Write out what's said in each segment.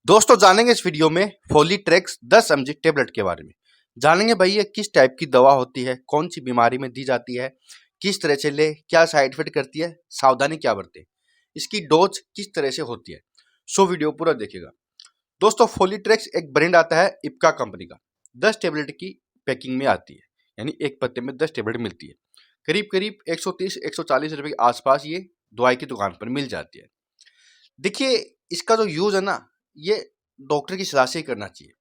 दोस्तों जानेंगे इस वीडियो में फोलीट्रेक्स 10 mg टेबलेट के बारे में। जानेंगे भाई ये किस टाइप की दवा होती है, कौन सी बीमारी में दी जाती है, किस तरह से ले, क्या साइड इफेक्ट करती है, सावधानी क्या बरते, इसकी डोज किस तरह से होती है। सो वीडियो पूरा देखिएगा। दोस्तों फोलीट्रेक्स एक ब्रांड आता है इप्का कंपनी का। 10 टेबलेट की पैकिंग में आती है, यानी एक पत्ते में 10 टेबलेट मिलती है। करीब करीब 130-140 रुपए के आसपास ये दवाई की दुकान पर मिल जाती है। देखिए इसका जो यूज है ना, ये डॉक्टर की सलाह से ही करना चाहिए।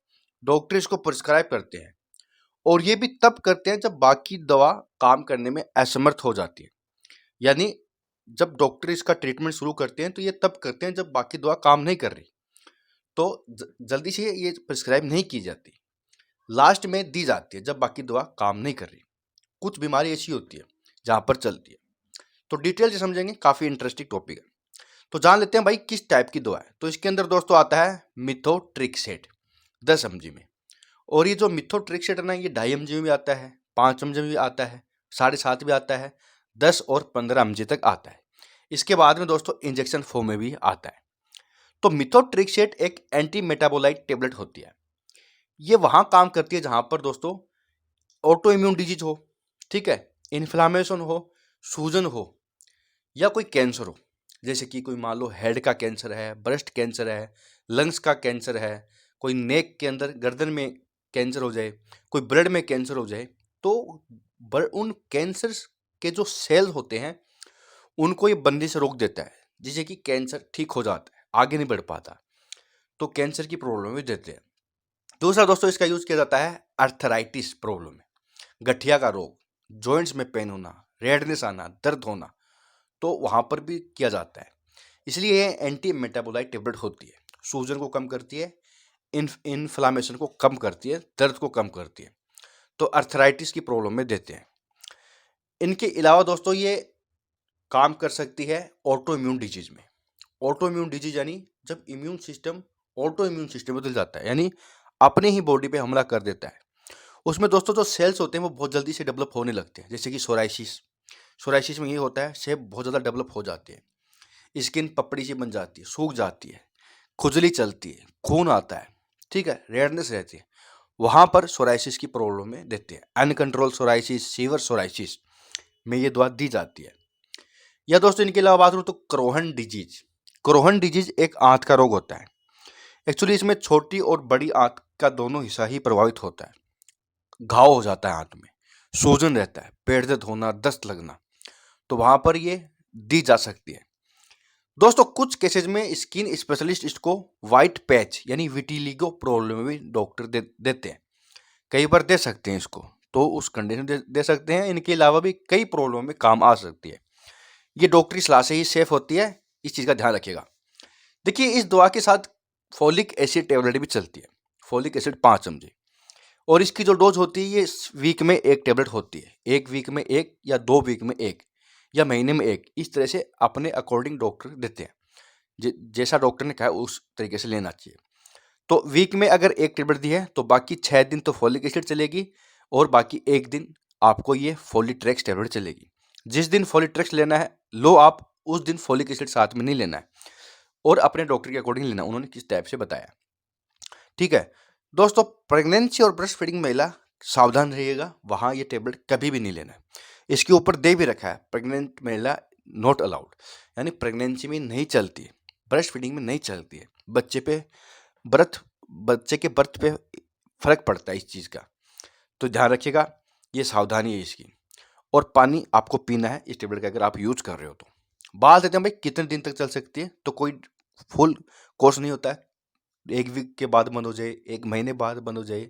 डॉक्टर इसको प्रिस्क्राइब करते हैं और ये भी तब करते हैं जब बाकी दवा काम करने में असमर्थ हो जाती है। यानी जब डॉक्टर इसका ट्रीटमेंट शुरू करते हैं तो ये तब करते हैं जब बाकी दवा काम नहीं कर रही, तो जल्दी से ये प्रिस्क्राइब नहीं की जाती, लास्ट में दी जाती है जब बाकी दवा काम नहीं कर रही। कुछ बीमारी ऐसी होती है जहाँ पर चलती है, तो डिटेल से समझेंगे, काफ़ी इंटरेस्टिंग टॉपिक है। तो जान लेते हैं भाई किस टाइप की दवा है। तो इसके अंदर दोस्तों आता है मिथोट्रिक्सेट 10 mg में। और ये जो मिथोट्रिक्सेट है ना, ये 2.5 mg में भी आता है, 5 mg में भी आता है, 7.5 भी आता है, 10 और 15 mg तक आता है। इसके बाद में दोस्तों इंजेक्शन फॉर्म में भी आता है। तो मिथोट्रिक्सेट एक एंटी मेटाबोलाइट टेबलेट होती है। ये वहाँ काम करती है जहाँ पर दोस्तों ऑटो इम्यून डिजीज हो, ठीक है, इन्फ्लामेशन हो, सूजन हो, या कोई कैंसर हो। जैसे कि कोई मान लो हेड का कैंसर है, ब्रेस्ट कैंसर है, लंग्स का कैंसर है, कोई नेक के अंदर गर्दन में कैंसर हो जाए, कोई ब्लड में कैंसर हो जाए, तो उन कैंसर के जो सेल होते हैं उनको ये बंदी से रोक देता है, जिससे कि कैंसर ठीक हो जाता है, आगे नहीं बढ़ पाता, तो कैंसर की प्रॉब्लम भी देते हैं। दूसरा दोस्तों इसका यूज किया जाता है अर्थराइटिस प्रॉब्लम में, गठिया का रोग, जॉइंट्स में पेन होना, रेडनेस आना, दर्द होना, तो वहाँ पर भी किया जाता है। इसलिए ये एंटी मेटाबोलाइट टेबलेट होती है, सूजन को कम करती है, इन्फ्लामेशन को कम करती है, दर्द को कम करती है, तो अर्थराइटिस की प्रॉब्लम में देते हैं। इनके अलावा दोस्तों ये काम कर सकती है ऑटो इम्यून डिजीज में। ऑटो इम्यून डिजीज यानी जब immune system auto immune system बदल जाता है, यानी अपने ही बॉडी पे हमला कर देता है। उसमें दोस्तों जो सेल्स होते हैं वो बहुत जल्दी से डेवलप होने लगते हैं। जैसे कि सोराइसिस में ये होता है, सेल बहुत ज़्यादा डेवलप हो जाती है, स्किन पपड़ी सी बन जाती है, सूख जाती है, खुजली चलती है, खून आता है, ठीक है, रेडनेस रहती है। वहाँ पर सोराइसिस की प्रॉब्लम में देते हैं। अनकंट्रोल सोराइसिस, सीवर सोराइसिस में ये दवा दी जाती है। या दोस्तों इनके अलावा बात करूँ तो क्रोहन डिजीज एक आंत का रोग होता है। एक्चुअली इसमें छोटी और बड़ी आंत का दोनों हिस्सा ही प्रभावित होता है। घाव हो जाता है आंत में, सूजन रहता है, पेट दर्द होना, दस्त लगना, तो वहाँ पर ये दी जा सकती है। दोस्तों कुछ केसेज में स्किन स्पेशलिस्ट इसको वाइट पैच यानी विटिलिगो प्रॉब्लम में भी डॉक्टर देते हैं, कई बार दे सकते हैं इसको, तो उस कंडीशन दे सकते हैं। इनके अलावा भी कई प्रॉब्लम में काम आ सकती है। ये डॉक्टरी सलाह से ही सेफ होती है, इस चीज़ का ध्यान रखिएगा। देखिए इस दवा के साथ फोलिक एसिड टेबलेट भी चलती है, फोलिक एसिड 5 mg, और इसकी जो डोज होती है ये वीक में एक टेबलेट होती है, एक वीक में एक या 2 वीक में एक या महीने में एक, इस तरह से अपने अकॉर्डिंग डॉक्टर देते हैं। जैसा डॉक्टर ने कहा उस तरीके से लेना चाहिए। तो वीक में अगर एक टेबलेट दी है तो बाकी 6 दिन तो फोलिक एसिड चलेगी और बाकी एक दिन आपको ये फोलीट्रेक्स टेबलेट चलेगी। जिस दिन फोलीट्रेक्स लेना है लो आप, उस दिन फोलिक एसिड साथ में नहीं लेना है, और अपने डॉक्टर के अकॉर्डिंग लेना, उन्होंने किस टाइप से बताया, ठीक है। दोस्तों प्रेगनेंसी और ब्रेस्ट फीडिंग महिला सावधान रहिएगा, वहाँ ये टेबलेट कभी भी नहीं लेना है। इसके ऊपर दे भी रखा है प्रेग्नेंट महिला नॉट अलाउड, यानी प्रेगनेंसी में नहीं चलती है, ब्रेस्ट फीडिंग में नहीं चलती है। बच्चे के बर्थ पे फर्क पड़ता है इस चीज़ का, तो ध्यान रखिएगा, ये सावधानी है इसकी। और पानी आपको पीना है इस टेबलेट का अगर आप यूज कर रहे हो तो। बात देते हैं भाई कितने दिन तक चल सकती है, तो कोई फुल कोर्स नहीं होता है, एक वीक के बाद बंद हो जाए, एक महीने बाद बंद हो जाए,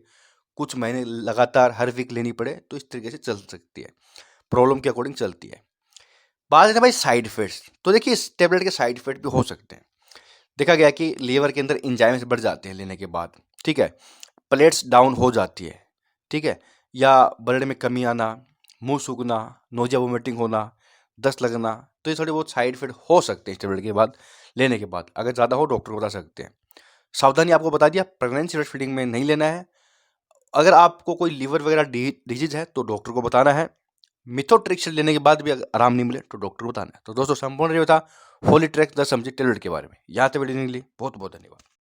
कुछ महीने लगातार हर वीक लेनी पड़े, तो इस तरीके से चल सकती है, प्रॉब्लम के अकॉर्डिंग चलती है। बात है भाई साइड इफेक्ट्स, तो देखिए इस टेबलेट के साइड इफेक्ट भी हो सकते हैं। देखा गया कि लीवर के अंदर एंजाइम्स बढ़ जाते हैं लेने के बाद, ठीक है, प्लेट्स डाउन हो जाती है, ठीक है, या ब्लड में कमी आना, मुंह सूखना, नोजिया वोमिटिंग होना, दस्त लगना, तो ये थोड़े बहुत साइड इफेक्ट हो सकते हैं इस टेबलेट के बाद लेने के बाद। अगर ज़्यादा हो डॉक्टर को बता सकते हैं। सावधानी आपको बता दिया, प्रेगनेंसी ब्रेस्ट फीडिंग में नहीं लेना है। अगर आपको कोई लीवर वगैरह डिजीज है तो डॉक्टर को बताना है। मिथोट्रिक्स लेने के बाद भी अगर आराम नहीं मिले तो डॉक्टर को बताना है। तो दोस्तों संपूर्ण ये था फोलीट्रेक्स 10 mg टेबलेट के बारे में। यहाँ तक वीडियो के लिए बहुत बहुत धन्यवाद।